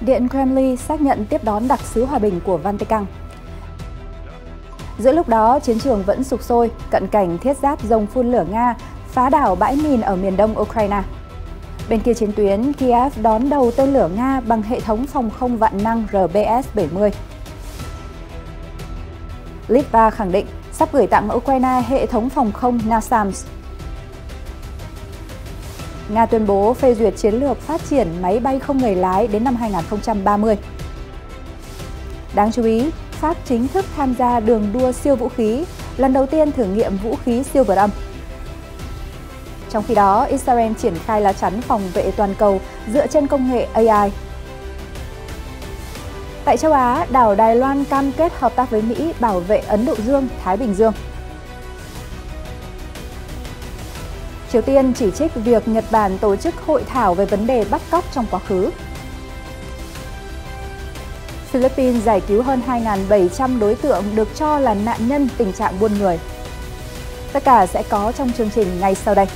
Điện Kremlin xác nhận tiếp đón đặc sứ hòa bình của Vatican. Giữa lúc đó, chiến trường vẫn sục sôi, cận cảnh thiết giáp rồng phun lửa Nga phá đảo bãi mìn ở miền đông Ukraine. Bên kia chiến tuyến, Kiev đón đầu tên lửa Nga bằng hệ thống phòng không vạn năng RBS-70. Litva khẳng định sắp gửi tặng Ukraine hệ thống phòng không NASAMS. Nga tuyên bố phê duyệt chiến lược phát triển máy bay không người lái đến năm 2030. Đáng chú ý, Pháp chính thức tham gia đường đua siêu vũ khí, lần đầu tiên thử nghiệm vũ khí siêu vượt âm. Trong khi đó, Israel triển khai lá chắn phòng vệ toàn cầu dựa trên công nghệ AI. Tại châu Á, đảo Đài Loan cam kết hợp tác với Mỹ bảo vệ Ấn Độ Dương, Thái Bình Dương. Triều Tiên chỉ trích việc Nhật Bản tổ chức hội thảo về vấn đề bắt cóc trong quá khứ. Philippines giải cứu hơn 2.700 đối tượng được cho là nạn nhân tình trạng buôn người. Tất cả sẽ có trong chương trình ngay sau đây.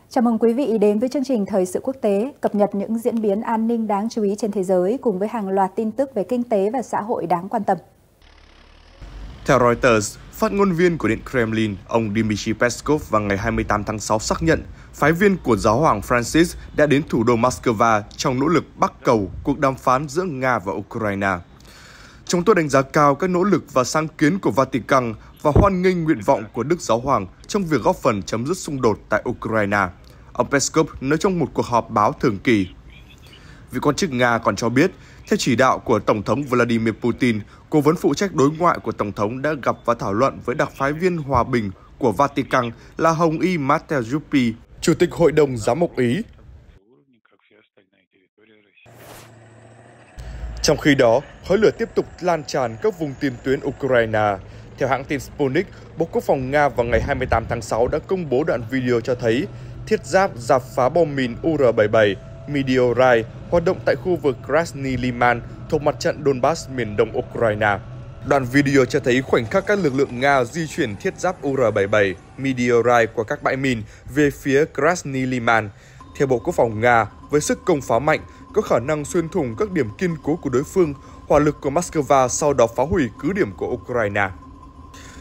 Chào mừng quý vị đến với chương trình Thời sự quốc tế, cập nhật những diễn biến an ninh đáng chú ý trên thế giới cùng với hàng loạt tin tức về kinh tế và xã hội đáng quan tâm. Theo Reuters, phát ngôn viên của Điện Kremlin, ông Dmitry Peskov vào ngày 28 tháng 6 xác nhận phái viên của Giáo hoàng Francis đã đến thủ đô Moscow trong nỗ lực bắc cầu cuộc đàm phán giữa Nga và Ukraine. Chúng tôi đánh giá cao các nỗ lực và sáng kiến của Vatican và hoan nghênh nguyện vọng của Đức Giáo hoàng trong việc góp phần chấm dứt xung đột tại Ukraine, ông Peskov nói trong một cuộc họp báo thường kỳ. Vị quan chức Nga còn cho biết, theo chỉ đạo của Tổng thống Vladimir Putin, cố vấn phụ trách đối ngoại của Tổng thống đã gặp và thảo luận với đặc phái viên hòa bình của Vatican là Hồng Y Matteo Zuppi, Chủ tịch Hội đồng Giám mục Ý. Trong khi đó, khói lửa tiếp tục lan tràn các vùng tiền tuyến Ukraine. Theo hãng tin Sputnik, Bộ Quốc phòng Nga vào ngày 28 tháng 6 đã công bố đoạn video cho thấy thiết giáp ráp phá bom mìn UR-77 Meteorite hoạt động tại khu vực Krasny Liman thuộc mặt trận Donbass miền đông Ukraine. Đoạn video cho thấy khoảnh khắc các lực lượng Nga di chuyển thiết giáp UR-77 Meteorite qua các bãi mìn về phía Krasny Liman. Theo Bộ Quốc phòng Nga, với sức công phá mạnh, có khả năng xuyên thủng các điểm kiên cố của đối phương, hỏa lực của Moscow sau đó phá hủy cứ điểm của Ukraine.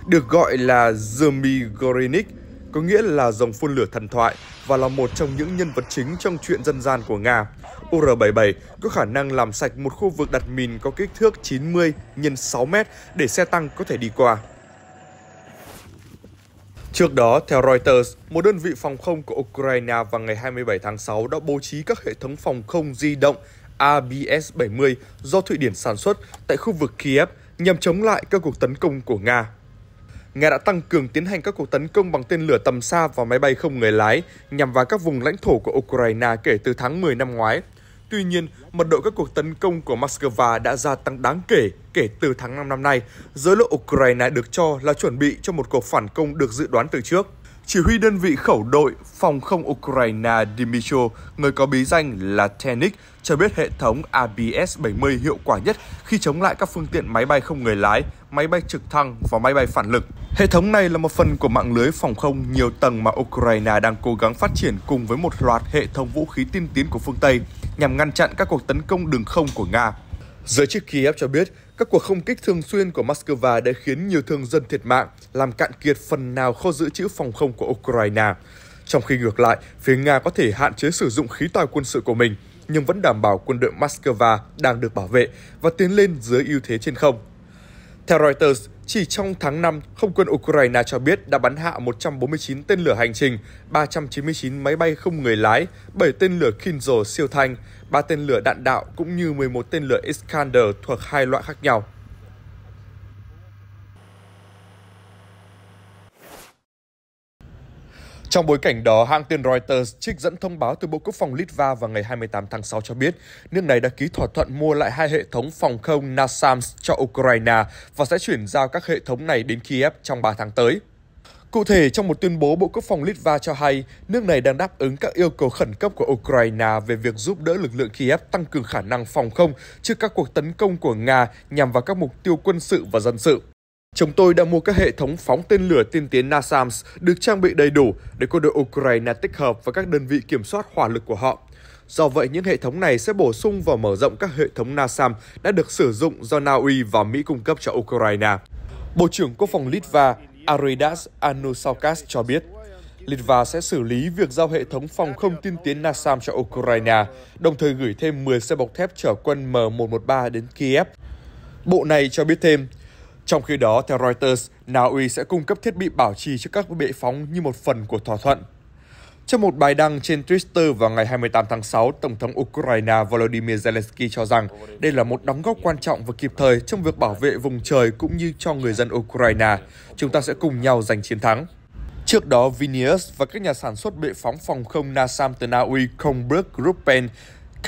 Được gọi là Zmygornik, có nghĩa là rồng phun lửa thần thoại và là một trong những nhân vật chính trong truyện dân gian của Nga. UR-77 có khả năng làm sạch một khu vực đặt mìn có kích thước 90 x 6 m để xe tăng có thể đi qua. Trước đó, theo Reuters, một đơn vị phòng không của Ukraine vào ngày 27 tháng 6 đã bố trí các hệ thống phòng không di động RBS-70 do Thụy Điển sản xuất tại khu vực Kiev nhằm chống lại các cuộc tấn công của Nga. Nga đã tăng cường tiến hành các cuộc tấn công bằng tên lửa tầm xa và máy bay không người lái nhằm vào các vùng lãnh thổ của Ukraine kể từ tháng 10 năm ngoái. Tuy nhiên, mật độ các cuộc tấn công của Moscow đã gia tăng đáng kể từ tháng 5 năm nay, giữa lúc Ukraine được cho là chuẩn bị cho một cuộc phản công được dự đoán từ trước. Chỉ huy đơn vị khẩu đội phòng không Ukraine Dmytro, người có bí danh là Tenik, cho biết hệ thống RBS-70 hiệu quả nhất khi chống lại các phương tiện máy bay không người lái, máy bay trực thăng và máy bay phản lực. Hệ thống này là một phần của mạng lưới phòng không nhiều tầng mà Ukraine đang cố gắng phát triển cùng với một loạt hệ thống vũ khí tiên tiến của phương Tây nhằm ngăn chặn các cuộc tấn công đường không của Nga. Giới chức Kiev cho biết, các cuộc không kích thường xuyên của Moscow đã khiến nhiều thương dân thiệt mạng, làm cạn kiệt phần nào kho dự trữ phòng không của Ukraine. Trong khi ngược lại, phía Nga có thể hạn chế sử dụng khí tài quân sự của mình, nhưng vẫn đảm bảo quân đội Moscow đang được bảo vệ và tiến lên dưới ưu thế trên không. Theo Reuters, chỉ trong tháng 5, Không quân Ukraine cho biết đã bắn hạ 149 tên lửa hành trình, 399 máy bay không người lái, 7 tên lửa Kinzhal siêu thanh, 3 tên lửa đạn đạo cũng như 11 tên lửa Iskander thuộc hai loại khác nhau. Trong bối cảnh đó, hãng tin Reuters trích dẫn thông báo từ Bộ Quốc phòng Litva vào ngày 28 tháng 6 cho biết nước này đã ký thỏa thuận mua lại 2 hệ thống phòng không NASAMS cho Ukraine và sẽ chuyển giao các hệ thống này đến Kiev trong 3 tháng tới. Cụ thể, trong một tuyên bố, Bộ Quốc phòng Litva cho hay nước này đang đáp ứng các yêu cầu khẩn cấp của Ukraine về việc giúp đỡ lực lượng Kiev tăng cường khả năng phòng không trước các cuộc tấn công của Nga nhằm vào các mục tiêu quân sự và dân sự. Chúng tôi đã mua các hệ thống phóng tên lửa tiên tiến NASAMS được trang bị đầy đủ để quân đội Ukraine tích hợp vào các đơn vị kiểm soát hỏa lực của họ. Do vậy, những hệ thống này sẽ bổ sung và mở rộng các hệ thống NASAMS đã được sử dụng do Na Uy và Mỹ cung cấp cho Ukraine. Bộ trưởng Quốc phòng Litva Arvydas Anušaukas cho biết, Litva sẽ xử lý việc giao hệ thống phòng không tiên tiến NASAMS cho Ukraine, đồng thời gửi thêm 10 xe bọc thép chở quân M113 đến Kiev. Bộ này cho biết thêm, trong khi đó, theo Reuters, Na Uy sẽ cung cấp thiết bị bảo trì cho các bệ phóng như một phần của thỏa thuận. Trong một bài đăng trên Twitter vào ngày 28 tháng 6, Tổng thống Ukraine Volodymyr Zelensky cho rằng đây là một đóng góp quan trọng và kịp thời trong việc bảo vệ vùng trời cũng như cho người dân Ukraine. Chúng ta sẽ cùng nhau giành chiến thắng. Trước đó, Vilnius và các nhà sản xuất bệ phóng phòng không NASAMS từ Na Uy, Kongsberg Gruppen,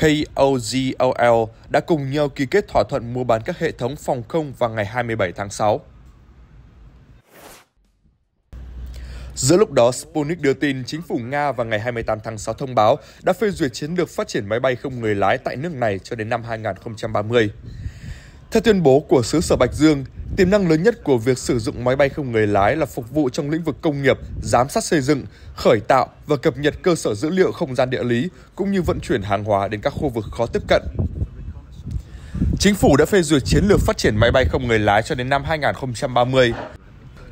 KOGOL đã cùng nhau ký kết thỏa thuận mua bán các hệ thống phòng không vào ngày 27 tháng 6. Giữa lúc đó, Sputnik đưa tin chính phủ Nga vào ngày 28 tháng 6 thông báo đã phê duyệt chiến lược phát triển máy bay không người lái tại nước này cho đến năm 2030. Theo tuyên bố của xứ sở Bạch Dương, tiềm năng lớn nhất của việc sử dụng máy bay không người lái là phục vụ trong lĩnh vực công nghiệp, giám sát xây dựng, khởi tạo và cập nhật cơ sở dữ liệu không gian địa lý, cũng như vận chuyển hàng hóa đến các khu vực khó tiếp cận. Chính phủ đã phê duyệt chiến lược phát triển máy bay không người lái cho đến năm 2030.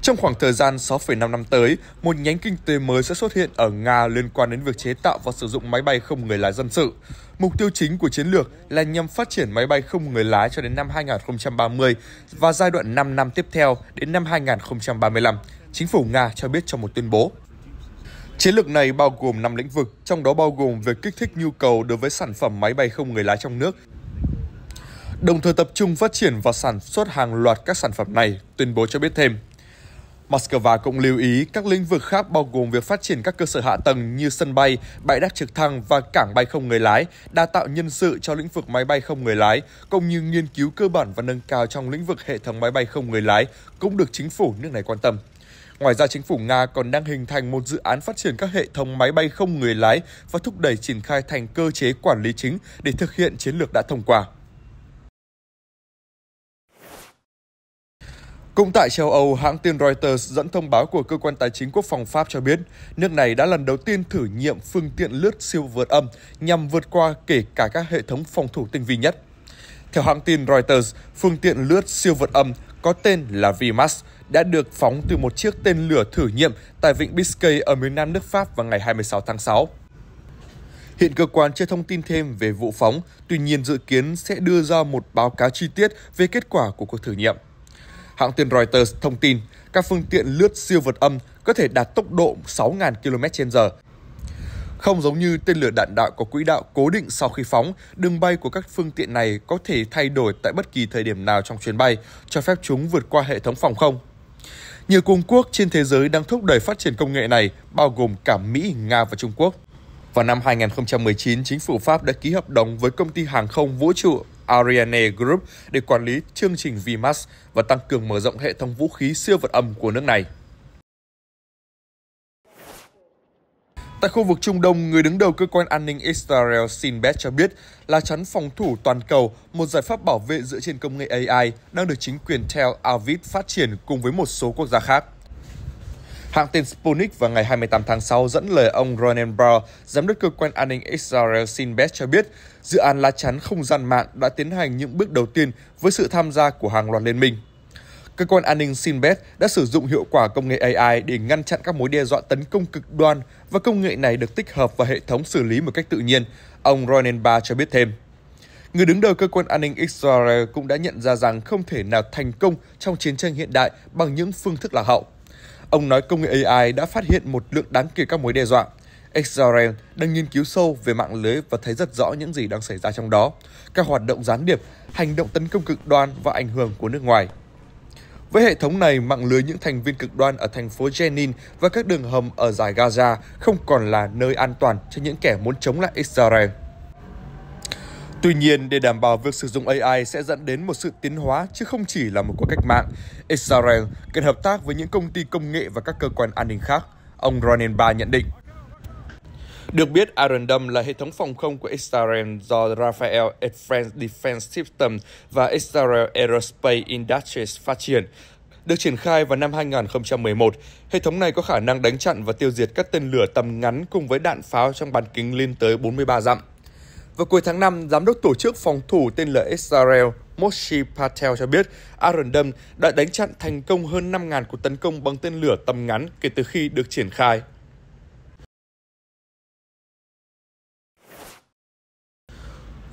Trong khoảng thời gian 6,5 năm tới, một nhánh kinh tế mới sẽ xuất hiện ở Nga liên quan đến việc chế tạo và sử dụng máy bay không người lái dân sự. Mục tiêu chính của chiến lược là nhằm phát triển máy bay không người lái cho đến năm 2030 và giai đoạn 5 năm tiếp theo đến năm 2035, chính phủ Nga cho biết trong một tuyên bố. Chiến lược này bao gồm 5 lĩnh vực, trong đó bao gồm việc kích thích nhu cầu đối với sản phẩm máy bay không người lái trong nước, đồng thời tập trung phát triển và sản xuất hàng loạt các sản phẩm này, tuyên bố cho biết thêm. Moscow cũng lưu ý các lĩnh vực khác bao gồm việc phát triển các cơ sở hạ tầng như sân bay, bãi đáp trực thăng và cảng bay không người lái, đào tạo nhân sự cho lĩnh vực máy bay không người lái, cũng như nghiên cứu cơ bản và nâng cao trong lĩnh vực hệ thống máy bay không người lái cũng được chính phủ nước này quan tâm. Ngoài ra, chính phủ Nga còn đang hình thành một dự án phát triển các hệ thống máy bay không người lái và thúc đẩy triển khai thành cơ chế quản lý chính để thực hiện chiến lược đã thông qua. Cũng tại châu Âu, hãng tin Reuters dẫn thông báo của cơ quan tài chính quốc phòng Pháp cho biết, nước này đã lần đầu tiên thử nghiệm phương tiện lướt siêu vượt âm nhằm vượt qua kể cả các hệ thống phòng thủ tinh vi nhất. Theo hãng tin Reuters, phương tiện lướt siêu vượt âm có tên là VMAX đã được phóng từ một chiếc tên lửa thử nghiệm tại vịnh Biscay ở miền nam nước Pháp vào ngày 26 tháng 6. Hiện cơ quan chưa thông tin thêm về vụ phóng, tuy nhiên dự kiến sẽ đưa ra một báo cáo chi tiết về kết quả của cuộc thử nghiệm. Hãng tin Reuters thông tin các phương tiện lướt siêu vượt âm có thể đạt tốc độ 6.000 km/h. Không giống như tên lửa đạn đạo có quỹ đạo cố định sau khi phóng, đường bay của các phương tiện này có thể thay đổi tại bất kỳ thời điểm nào trong chuyến bay, cho phép chúng vượt qua hệ thống phòng không. Nhiều cường quốc trên thế giới đang thúc đẩy phát triển công nghệ này, bao gồm cả Mỹ, Nga và Trung Quốc. Vào năm 2019, chính phủ Pháp đã ký hợp đồng với công ty hàng không vũ trụ Ariane Group để quản lý chương trình VMAX và tăng cường mở rộng hệ thống vũ khí siêu vượt âm của nước này. Tại khu vực Trung Đông, người đứng đầu cơ quan an ninh Israel Shin Bet cho biết lá chắn phòng thủ toàn cầu, một giải pháp bảo vệ dựa trên công nghệ AI, đang được chính quyền Tel Aviv phát triển cùng với một số quốc gia khác. Hãng tin Sputnik vào ngày 28 tháng 6 dẫn lời ông Ronen Bar, giám đốc cơ quan an ninh Israel Shin Bet cho biết, dự án lá chắn không gian mạng đã tiến hành những bước đầu tiên với sự tham gia của hàng loạt liên minh. Cơ quan an ninh Shin Bet đã sử dụng hiệu quả công nghệ AI để ngăn chặn các mối đe dọa tấn công cực đoan và công nghệ này được tích hợp vào hệ thống xử lý một cách tự nhiên, ông Ronen Bar cho biết thêm. Người đứng đầu cơ quan an ninh Israel cũng đã nhận ra rằng không thể nào thành công trong chiến tranh hiện đại bằng những phương thức lạc hậu. Ông nói công nghệ AI đã phát hiện một lượng đáng kể các mối đe dọa. Israel đang nghiên cứu sâu về mạng lưới và thấy rất rõ những gì đang xảy ra trong đó, các hoạt động gián điệp, hành động tấn công cực đoan và ảnh hưởng của nước ngoài. Với hệ thống này, mạng lưới những thành viên cực đoan ở thành phố Jenin và các đường hầm ở dải Gaza không còn là nơi an toàn cho những kẻ muốn chống lại Israel. Tuy nhiên, để đảm bảo việc sử dụng AI sẽ dẫn đến một sự tiến hóa chứ không chỉ là một cuộc cách mạng, Israel cần hợp tác với những công ty công nghệ và các cơ quan an ninh khác, ông Ronen Bar nhận định. Được biết, Iron Dome là hệ thống phòng không của Israel do Rafael Defense Systems và Israel Aerospace Industries phát triển. Được triển khai vào năm 2011, hệ thống này có khả năng đánh chặn và tiêu diệt các tên lửa tầm ngắn cùng với đạn pháo trong bán kính lên tới 43 dặm. Vào cuối tháng 5, Giám đốc Tổ chức Phòng thủ tên lửa Israel Moshe Patel cho biết Iron Dome đã đánh chặn thành công hơn 5.000 cuộc tấn công bằng tên lửa tầm ngắn kể từ khi được triển khai.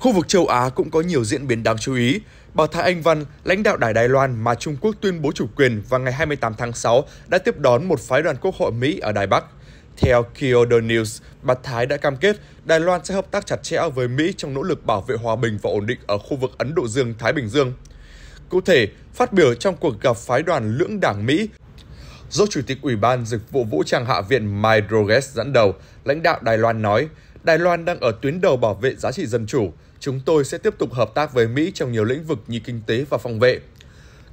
Khu vực châu Á cũng có nhiều diễn biến đáng chú ý. Bà Thái Anh Văn, lãnh đạo Đài Loan mà Trung Quốc tuyên bố chủ quyền vào ngày 28 tháng 6 đã tiếp đón một phái đoàn Quốc hội Mỹ ở Đài Bắc. Theo Kyodo News, bà Thái đã cam kết Đài Loan sẽ hợp tác chặt chẽ với Mỹ trong nỗ lực bảo vệ hòa bình và ổn định ở khu vực Ấn Độ Dương-Thái Bình Dương. Cụ thể, phát biểu trong cuộc gặp phái đoàn lưỡng đảng Mỹ, do Chủ tịch Ủy ban Dịch vụ Vũ trang Hạ viện Mike Rogers dẫn đầu, lãnh đạo Đài Loan nói, Đài Loan đang ở tuyến đầu bảo vệ giá trị dân chủ. Chúng tôi sẽ tiếp tục hợp tác với Mỹ trong nhiều lĩnh vực như kinh tế và phòng vệ.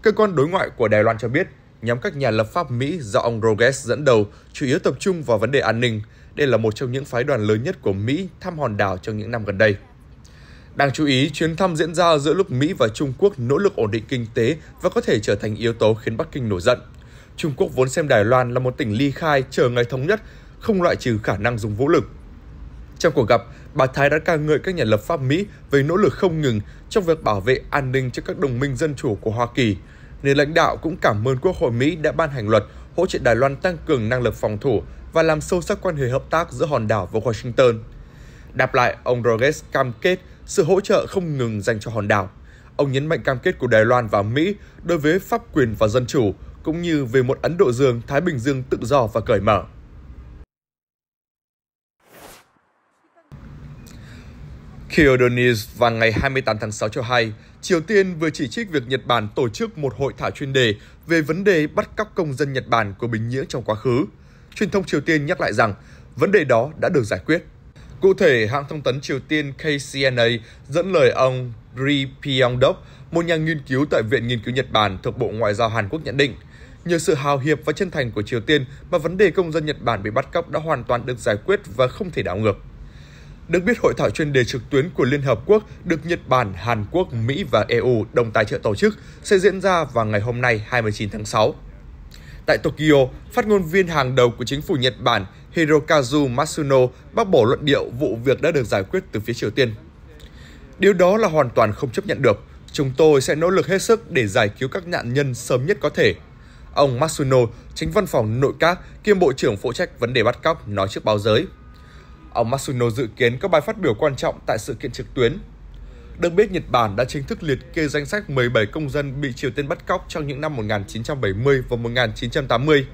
Cơ quan đối ngoại của Đài Loan cho biết, nhóm các nhà lập pháp Mỹ do ông Rogers dẫn đầu chủ yếu tập trung vào vấn đề an ninh. Đây là một trong những phái đoàn lớn nhất của Mỹ thăm hòn đảo trong những năm gần đây. Đáng chú ý, chuyến thăm diễn ra giữa lúc Mỹ và Trung Quốc nỗ lực ổn định kinh tế và có thể trở thành yếu tố khiến Bắc Kinh nổi giận. Trung Quốc vốn xem Đài Loan là một tỉnh ly khai chờ ngày thống nhất, không loại trừ khả năng dùng vũ lực. Trong cuộc gặp, bà Thái đã ca ngợi các nhà lập pháp Mỹ về nỗ lực không ngừng trong việc bảo vệ an ninh cho các đồng minh dân chủ của Hoa Kỳ. Nên lãnh đạo cũng cảm ơn Quốc hội Mỹ đã ban hành luật hỗ trợ Đài Loan tăng cường năng lực phòng thủ và làm sâu sắc quan hệ hợp tác giữa hòn đảo và Washington. Đáp lại, ông Rogers cam kết sự hỗ trợ không ngừng dành cho hòn đảo. Ông nhấn mạnh cam kết của Đài Loan và Mỹ đối với pháp quyền và dân chủ, cũng như về một Ấn Độ Dương, Thái Bình Dương tự do và cởi mở. Kyodo News vào ngày 28 tháng 6 cho hay, Triều Tiên vừa chỉ trích việc Nhật Bản tổ chức một hội thảo chuyên đề về vấn đề bắt cóc công dân Nhật Bản của Bình Nhưỡng trong quá khứ. Truyền thông Triều Tiên nhắc lại rằng vấn đề đó đã được giải quyết. Cụ thể, hãng thông tấn Triều Tiên KCNA dẫn lời ông Ri Pyong-dok, một nhà nghiên cứu tại Viện Nghiên cứu Nhật Bản thuộc Bộ Ngoại giao Hàn Quốc nhận định, nhờ sự hào hiệp và chân thành của Triều Tiên mà vấn đề công dân Nhật Bản bị bắt cóc đã hoàn toàn được giải quyết và không thể đảo ngược. Được biết, hội thảo chuyên đề trực tuyến của Liên Hợp Quốc được Nhật Bản, Hàn Quốc, Mỹ và EU đồng tài trợ tổ chức sẽ diễn ra vào ngày hôm nay 29 tháng 6. Tại Tokyo, phát ngôn viên hàng đầu của chính phủ Nhật Bản Hirokazu Matsuno bác bỏ luận điệu vụ việc đã được giải quyết từ phía Triều Tiên. Điều đó là hoàn toàn không chấp nhận được. Chúng tôi sẽ nỗ lực hết sức để giải cứu các nạn nhân sớm nhất có thể. Ông Matsuno, Chánh văn phòng nội các kiêm Bộ trưởng phụ trách vấn đề bắt cóc, nói trước báo giới. Ông Matsuno dự kiến có bài phát biểu quan trọng tại sự kiện trực tuyến. Được biết, Nhật Bản đã chính thức liệt kê danh sách 17 công dân bị Triều Tiên bắt cóc trong những năm 1970 và 1980.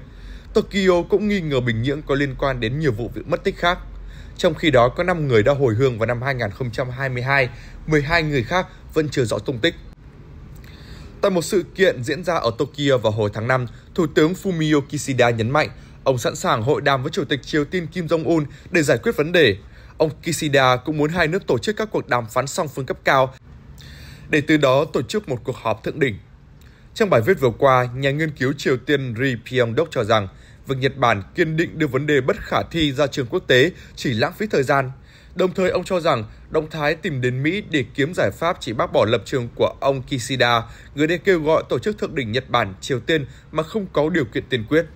Tokyo cũng nghi ngờ Bình Nhưỡng có liên quan đến nhiều vụ việc mất tích khác. Trong khi đó, có 5 người đã hồi hương vào năm 2022, 12 người khác vẫn chưa rõ tung tích. Tại một sự kiện diễn ra ở Tokyo vào hồi tháng 5, Thủ tướng Fumio Kishida nhấn mạnh ông sẵn sàng hội đàm với Chủ tịch Triều Tiên Kim Jong-un để giải quyết vấn đề. Ông Kishida cũng muốn hai nước tổ chức các cuộc đàm phán song phương cấp cao để từ đó tổ chức một cuộc họp thượng đỉnh. Trong bài viết vừa qua, nhà nghiên cứu Triều Tiên Ri Pyong-dok cho rằng việc Nhật Bản kiên định đưa vấn đề bất khả thi ra trường quốc tế chỉ lãng phí thời gian. Đồng thời, ông cho rằng động thái tìm đến Mỹ để kiếm giải pháp chỉ bác bỏ lập trường của ông Kishida, người đã kêu gọi tổ chức thượng đỉnh Nhật Bản, Triều Tiên mà không có điều kiện tiên quyết.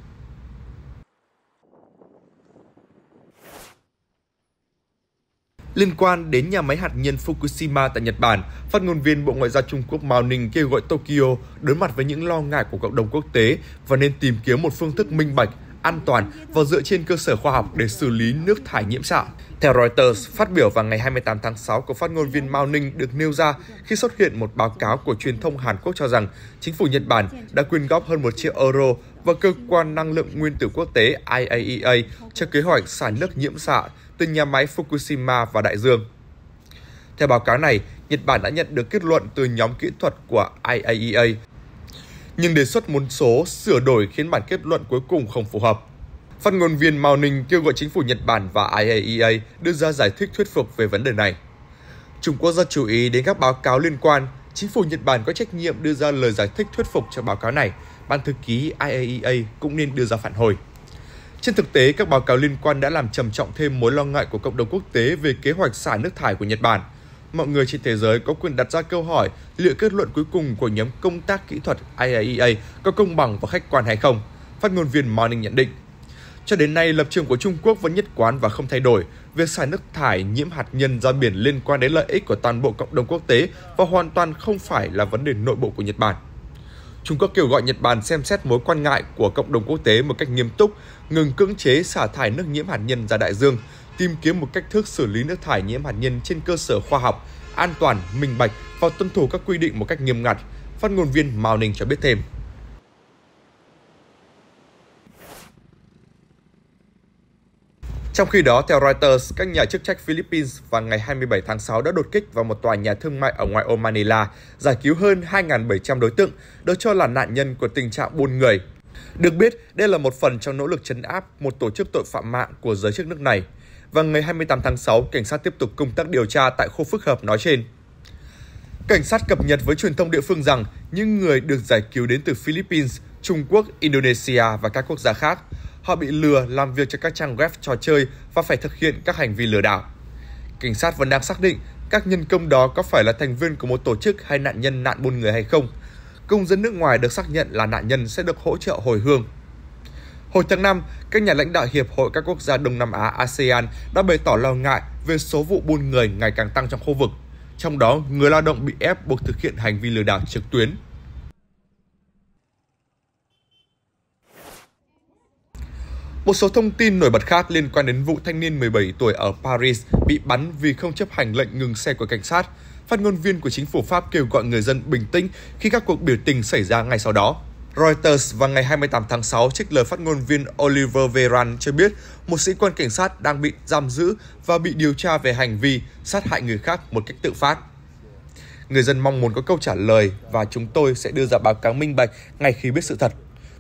Liên quan đến nhà máy hạt nhân Fukushima tại Nhật Bản, phát ngôn viên Bộ Ngoại giao Trung Quốc Mao Ning kêu gọi Tokyo đối mặt với những lo ngại của cộng đồng quốc tế và nên tìm kiếm một phương thức minh bạch, an toàn và dựa trên cơ sở khoa học để xử lý nước thải nhiễm xạ. Theo Reuters, phát biểu vào ngày 28 tháng 6 của phát ngôn viên Mao Ning được nêu ra khi xuất hiện một báo cáo của truyền thông Hàn Quốc cho rằng chính phủ Nhật Bản đã quyên góp hơn 1 triệu euro vào cơ quan năng lượng nguyên tử quốc tế IAEA cho kế hoạch xả nước nhiễm xạ từ nhà máy Fukushima vào đại dương. Theo báo cáo này, Nhật Bản đã nhận được kết luận từ nhóm kỹ thuật của IAEA, nhưng đề xuất một số sửa đổi khiến bản kết luận cuối cùng không phù hợp. Phát ngôn viên Mao Ning kêu gọi chính phủ Nhật Bản và IAEA đưa ra giải thích thuyết phục về vấn đề này. Trung Quốc rất chú ý đến các báo cáo liên quan. Chính phủ Nhật Bản có trách nhiệm đưa ra lời giải thích thuyết phục cho báo cáo này. Ban thư ký IAEA cũng nên đưa ra phản hồi. Trên thực tế, các báo cáo liên quan đã làm trầm trọng thêm mối lo ngại của cộng đồng quốc tế về kế hoạch xả nước thải của Nhật Bản. mọi người trên thế giới có quyền đặt ra câu hỏi liệu kết luận cuối cùng của nhóm công tác kỹ thuật IAEA có công bằng và khách quan hay không, phát ngôn viên Morning nhận định. Cho đến nay, lập trường của Trung Quốc vẫn nhất quán và không thay đổi. Việc xả nước thải nhiễm hạt nhân ra biển liên quan đến lợi ích của toàn bộ cộng đồng quốc tế và hoàn toàn không phải là vấn đề nội bộ của Nhật Bản. Trung Quốc kêu gọi Nhật Bản xem xét mối quan ngại của cộng đồng quốc tế một cách nghiêm túc, ngừng cưỡng chế xả thải nước nhiễm hạt nhân ra đại dương, tìm kiếm một cách thức xử lý nước thải nhiễm hạt nhân trên cơ sở khoa học, an toàn, minh bạch và tuân thủ các quy định một cách nghiêm ngặt, phát ngôn viên Mao Ninh cho biết thêm. Trong khi đó, theo Reuters, các nhà chức trách Philippines vào ngày 27 tháng 6 đã đột kích vào một tòa nhà thương mại ở ngoại ô Manila, giải cứu hơn 2.700 đối tượng, được cho là nạn nhân của tình trạng buôn người. Được biết, đây là một phần trong nỗ lực trấn áp một tổ chức tội phạm mạng của giới chức nước này. Vào ngày 28 tháng 6, cảnh sát tiếp tục công tác điều tra tại khu phức hợp nói trên. Cảnh sát cập nhật với truyền thông địa phương rằng những người được giải cứu đến từ Philippines, Trung Quốc, Indonesia và các quốc gia khác. Họ bị lừa làm việc cho các trang web trò chơi và phải thực hiện các hành vi lừa đảo. Cảnh sát vẫn đang xác định các nhân công đó có phải là thành viên của một tổ chức hay nạn nhân nạn buôn người hay không. Công dân nước ngoài được xác nhận là nạn nhân sẽ được hỗ trợ hồi hương. Hồi tháng 5, các nhà lãnh đạo Hiệp hội các quốc gia Đông Nam Á ASEAN đã bày tỏ lo ngại về số vụ buôn người ngày càng tăng trong khu vực. Trong đó, người lao động bị ép buộc thực hiện hành vi lừa đảo trực tuyến. Một số thông tin nổi bật khác liên quan đến vụ thanh niên 17 tuổi ở Paris bị bắn vì không chấp hành lệnh ngừng xe của cảnh sát. Phát ngôn viên của chính phủ Pháp kêu gọi người dân bình tĩnh khi các cuộc biểu tình xảy ra ngay sau đó. Reuters vào ngày 28 tháng 6 trích lời phát ngôn viên Oliver Véran cho biết một sĩ quan cảnh sát đang bị giam giữ và bị điều tra về hành vi sát hại người khác một cách tự phát. Người dân mong muốn có câu trả lời và chúng tôi sẽ đưa ra báo cáo minh bạch ngay khi biết sự thật.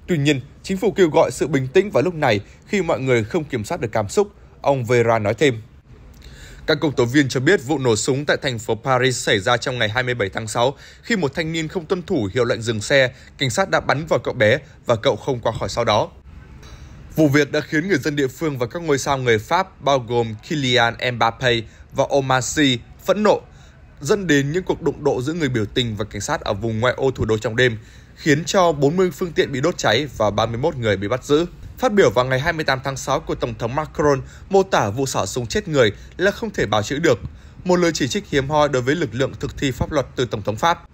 Tuy nhiên, chính phủ kêu gọi sự bình tĩnh vào lúc này khi mọi người không kiểm soát được cảm xúc, ông Véran nói thêm. Các công tố viên cho biết vụ nổ súng tại thành phố Paris xảy ra trong ngày 27 tháng 6 khi một thanh niên không tuân thủ hiệu lệnh dừng xe, cảnh sát đã bắn vào cậu bé và cậu không qua khỏi sau đó. Vụ việc đã khiến người dân địa phương và các ngôi sao người Pháp bao gồm Kylian Mbappé và Omar Sy phẫn nộ, dẫn đến những cuộc đụng độ giữa người biểu tình và cảnh sát ở vùng ngoại ô thủ đô trong đêm, khiến cho 40 phương tiện bị đốt cháy và 31 người bị bắt giữ. Phát biểu vào ngày 28 tháng 6 của Tổng thống Macron mô tả vụ xả súng chết người là không thể bào chữa được, một lời chỉ trích hiếm hoi đối với lực lượng thực thi pháp luật từ Tổng thống Pháp.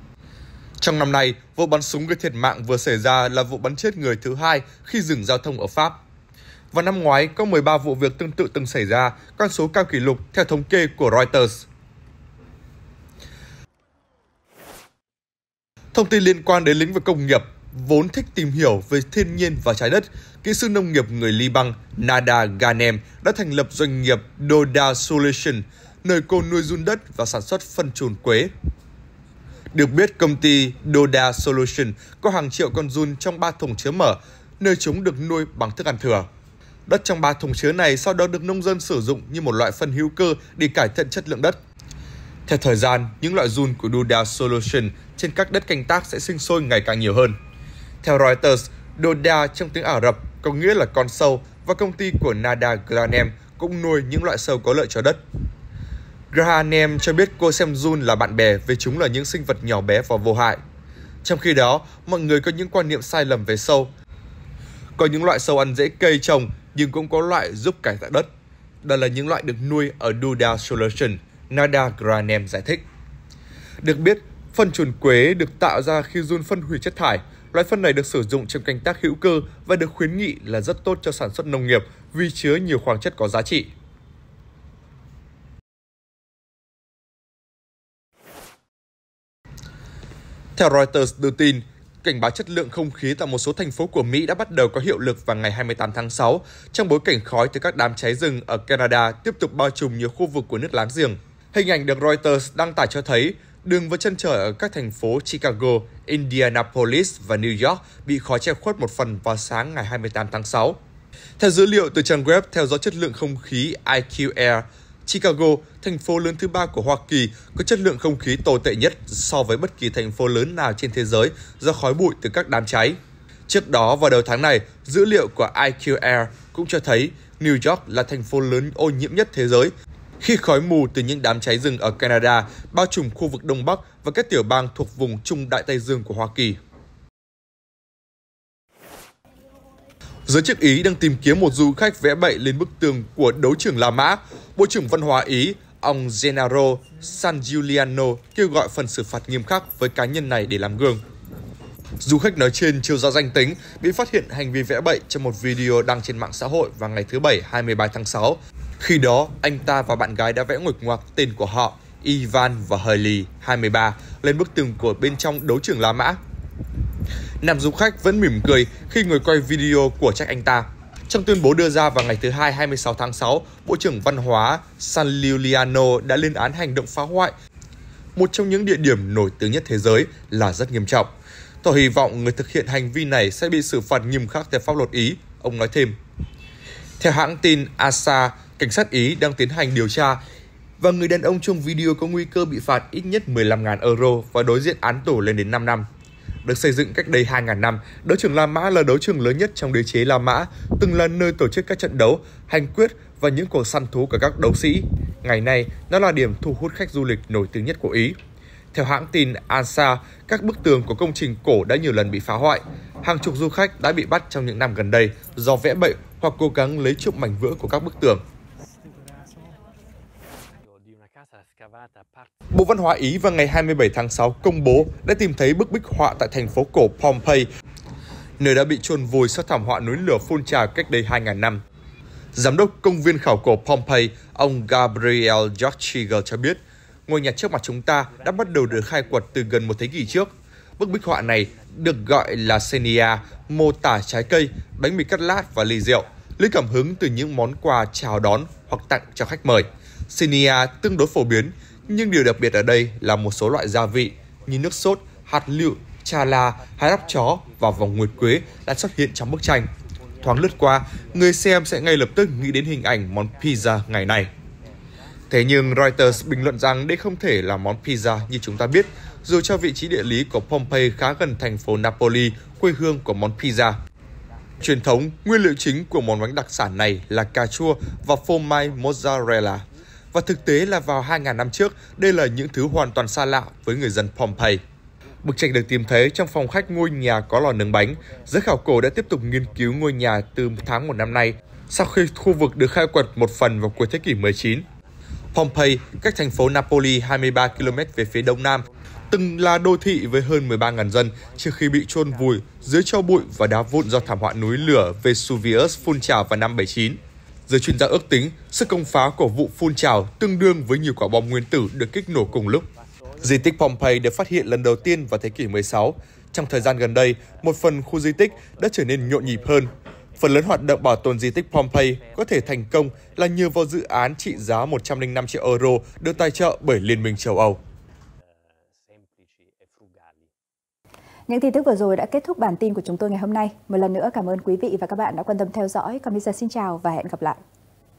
Trong năm nay, vụ bắn súng gây thiệt mạng vừa xảy ra là vụ bắn chết người thứ hai khi dừng giao thông ở Pháp. Vào năm ngoái, có 13 vụ việc tương tự từng xảy ra, con số cao kỷ lục theo thống kê của Reuters. Thông tin liên quan đến lĩnh vực công nghiệp, vốn thích tìm hiểu về thiên nhiên và trái đất, kỹ sư nông nghiệp người Liban Nada Ghanem đã thành lập doanh nghiệp Doda Solution, nơi cô nuôi giun đất và sản xuất phân trùn quế. Được biết, công ty Doda Solution có hàng triệu con giun trong 3 thùng chứa mở, nơi chúng được nuôi bằng thức ăn thừa. Đất trong 3 thùng chứa này sau đó được nông dân sử dụng như một loại phân hữu cơ để cải thiện chất lượng đất. Theo thời gian, những loại giun của Doda Solution trên các đất canh tác sẽ sinh sôi ngày càng nhiều hơn. Theo Reuters, Doda trong tiếng Ả Rập có nghĩa là con sâu và công ty của Nada Ghanem cũng nuôi những loại sâu có lợi cho đất. Ghanem cho biết cô xem giun là bạn bè vì chúng là những sinh vật nhỏ bé và vô hại. Trong khi đó, mọi người có những quan niệm sai lầm về sâu. Có những loại sâu ăn rễ cây trồng nhưng cũng có loại giúp cải tạo đất. Đó là những loại được nuôi ở Doda Solution, Nada Ghanem giải thích. Được biết, phân trùn quế được tạo ra khi giun phân hủy chất thải. Loại phân này được sử dụng trong canh tác hữu cơ và được khuyến nghị là rất tốt cho sản xuất nông nghiệp vì chứa nhiều khoáng chất có giá trị. Theo Reuters đưa tin, cảnh báo chất lượng không khí tại một số thành phố của Mỹ đã bắt đầu có hiệu lực vào ngày 28 tháng 6, trong bối cảnh khói từ các đám cháy rừng ở Canada tiếp tục bao trùm nhiều khu vực của nước láng giềng. Hình ảnh được Reuters đăng tải cho thấy đường và chân trời ở các thành phố Chicago, Indianapolis và New York bị khói che khuất một phần vào sáng ngày 28 tháng 6. Theo dữ liệu từ trang web theo dõi chất lượng không khí IQ Air, Chicago, thành phố lớn thứ 3 của Hoa Kỳ, có chất lượng không khí tồi tệ nhất so với bất kỳ thành phố lớn nào trên thế giới do khói bụi từ các đám cháy. Trước đó, vào đầu tháng này, dữ liệu của IQ Air cũng cho thấy New York là thành phố lớn ô nhiễm nhất thế giới khi khói mù từ những đám cháy rừng ở Canada bao trùm khu vực Đông Bắc và các tiểu bang thuộc vùng Trung Đại Tây Dương của Hoa Kỳ. Giới chức Ý đang tìm kiếm một du khách vẽ bậy lên bức tường của đấu trường La Mã. Bộ trưởng Văn hóa Ý, ông Gennaro Sangiuliano kêu gọi phần xử phạt nghiêm khắc với cá nhân này để làm gương. Du khách nói trên chưa rõ danh tính bị phát hiện hành vi vẽ bậy trong một video đăng trên mạng xã hội vào ngày thứ Bảy 23 tháng 6. Khi đó, anh ta và bạn gái đã vẽ nguệch ngoạc tên của họ, Ivan và Hailey, 23, lên bức tường của bên trong đấu trường La Mã. Nam du khách vẫn mỉm cười khi người quay video của trách anh ta. Trong tuyên bố đưa ra vào ngày thứ Hai 26 tháng 6, Bộ trưởng Văn hóa Sangiuliano đã lên án hành động phá hoại một trong những địa điểm nổi tiếng nhất thế giới là rất nghiêm trọng. Tôi hy vọng người thực hiện hành vi này sẽ bị xử phạt nghiêm khắc theo pháp luật Ý, ông nói thêm. Theo hãng tin ASA, cảnh sát Ý đang tiến hành điều tra và người đàn ông trong video có nguy cơ bị phạt ít nhất 15.000 euro và đối diện án tù lên đến 5 năm. Được xây dựng cách đây 2.000 năm, đấu trường La Mã là đấu trường lớn nhất trong đế chế La Mã, từng là nơi tổ chức các trận đấu, hành quyết và những cuộc săn thú của các đấu sĩ. Ngày nay, nó là điểm thu hút khách du lịch nổi tiếng nhất của Ý. Theo hãng tin ANSA, các bức tường của công trình cổ đã nhiều lần bị phá hoại. Hàng chục du khách đã bị bắt trong những năm gần đây do vẽ bậy hoặc cố gắng lấy trộm mảnh vỡ của các bức tường. Bộ Văn hóa Ý vào ngày 27 tháng 6 công bố đã tìm thấy bức bích họa tại thành phố cổ Pompeii, nơi đã bị chôn vùi sau thảm họa núi lửa phun trào cách đây 2.000 năm. Giám đốc công viên khảo cổ Pompeii, ông Gabriel Jorchiger cho biết, ngôi nhà trước mặt chúng ta đã bắt đầu được khai quật từ gần một thế kỷ trước. Bức bích họa này được gọi là Xenia, mô tả trái cây, bánh mì cắt lát và ly rượu, lấy cảm hứng từ những món quà chào đón hoặc tặng cho khách mời. Xenia tương đối phổ biến, nhưng điều đặc biệt ở đây là một số loại gia vị như nước sốt, hạt lựu, trà la, hái óc chó và vòng nguyệt quế đã xuất hiện trong bức tranh. Thoáng lướt qua, người xem sẽ ngay lập tức nghĩ đến hình ảnh món pizza ngày nay. Thế nhưng Reuters bình luận rằng đây không thể là món pizza như chúng ta biết, dù cho vị trí địa lý của Pompeii khá gần thành phố Napoli, quê hương của món pizza. Truyền thống, nguyên liệu chính của món bánh đặc sản này là cà chua và phô mai mozzarella. Và thực tế là vào 2.000 năm trước, đây là những thứ hoàn toàn xa lạ với người dân Pompeii. Bức tranh được tìm thấy trong phòng khách ngôi nhà có lò nướng bánh. Giới khảo cổ đã tiếp tục nghiên cứu ngôi nhà từ tháng 1 năm nay, sau khi khu vực được khai quật một phần vào cuối thế kỷ 19. Pompeii, cách thành phố Napoli 23 km về phía đông nam, từng là đô thị với hơn 13.000 dân trước khi bị chôn vùi dưới tro bụi và đá vụn do thảm họa núi lửa Vesuvius phun trào vào năm 79. Giới chuyên gia ước tính sức công phá của vụ phun trào tương đương với nhiều quả bom nguyên tử được kích nổ cùng lúc. Di tích Pompeii được phát hiện lần đầu tiên vào thế kỷ 16. Trong thời gian gần đây, một phần khu di tích đã trở nên nhộn nhịp hơn. Phần lớn hoạt động bảo tồn di tích Pompeii có thể thành công là nhờ vào dự án trị giá 105 triệu euro được tài trợ bởi Liên minh châu Âu. Những tin tức vừa rồi đã kết thúc bản tin của chúng tôi ngày hôm nay. Một lần nữa cảm ơn quý vị và các bạn đã quan tâm theo dõi. Còn bây giờ xin chào và hẹn gặp lại.